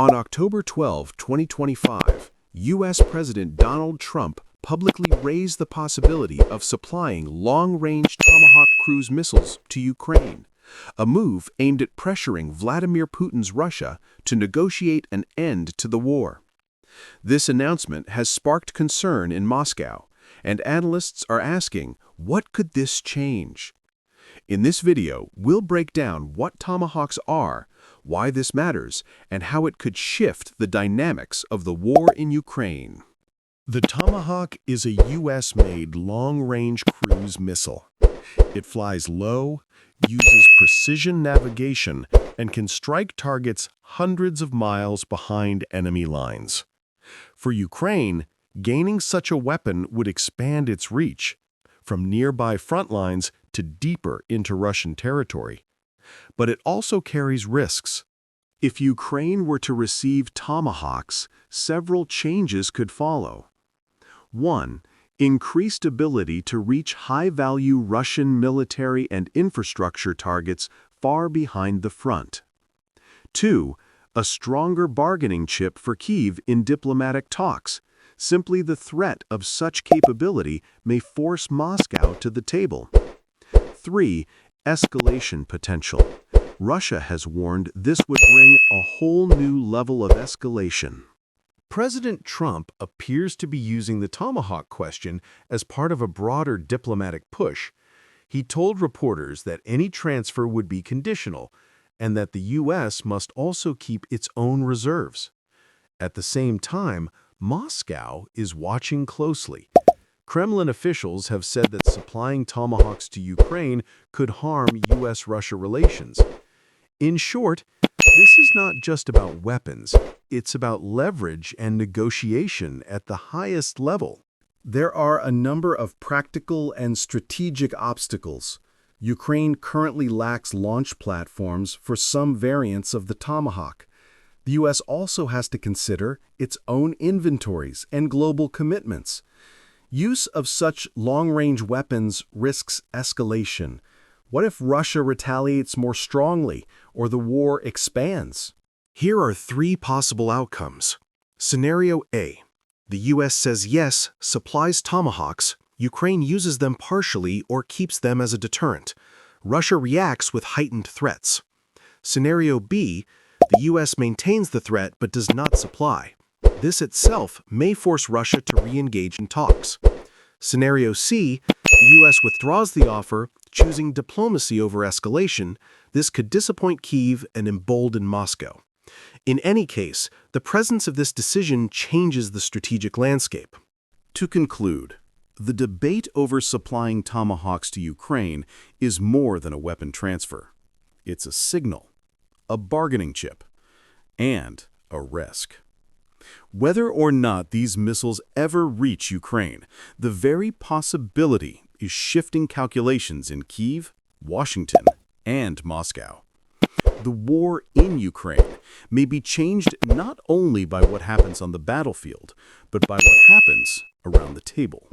On October 12, 2025, U.S. President Donald Trump publicly raised the possibility of supplying long-range Tomahawk cruise missiles to Ukraine, a move aimed at pressuring Vladimir Putin's Russia to negotiate an end to the war. This announcement has sparked concern in Moscow, and analysts are asking, what could this change? In this video, we'll break down what Tomahawks are, why this matters, and how it could shift the dynamics of the war in Ukraine. The Tomahawk is a U.S.-made long-range cruise missile. It flies low, uses precision navigation, and can strike targets hundreds of miles behind enemy lines. For Ukraine, gaining such a weapon would expand its reach, from nearby front lines to deeper into Russian territory. But it also carries risks. If Ukraine were to receive Tomahawks, several changes could follow. 1. Increased ability to reach high-value Russian military and infrastructure targets far behind the front. 2. A stronger bargaining chip for Kyiv in diplomatic talks. Simply the threat of such capability may force Moscow to the table. 3. Escalation potential. Russia has warned this would bring a whole new level of escalation. President Trump appears to be using the Tomahawk question as part of a broader diplomatic push. He told reporters that any transfer would be conditional and that the U.S. must also keep its own reserves. At the same time, Moscow is watching closely. Kremlin officials have said that supplying Tomahawks to Ukraine could harm U.S.-Russia relations. In short, this is not just about weapons, it's about leverage and negotiation at the highest level. There are a number of practical and strategic obstacles. Ukraine currently lacks launch platforms for some variants of the Tomahawk. The U.S. also has to consider its own inventories and global commitments. Use of such long-range weapons risks escalation. What if Russia retaliates more strongly or the war expands? Here are 3 possible outcomes. Scenario A. The U.S. says yes, supplies Tomahawks, Ukraine uses them partially or keeps them as a deterrent. Russia reacts with heightened threats. Scenario B. The U.S. maintains the threat but does not supply. This itself may force Russia to re-engage in talks. Scenario C. The U.S. withdraws the offer, choosing diplomacy over escalation. This could disappoint Kyiv and embolden Moscow. In any case, the presence of this decision changes the strategic landscape. To conclude, the debate over supplying Tomahawks to Ukraine is more than a weapon transfer. It's a signal, a bargaining chip, and a risk. Whether or not these missiles ever reach Ukraine, the very possibility is shifting calculations in Kyiv, Washington, and Moscow. The war in Ukraine may be changed not only by what happens on the battlefield, but by what happens around the table.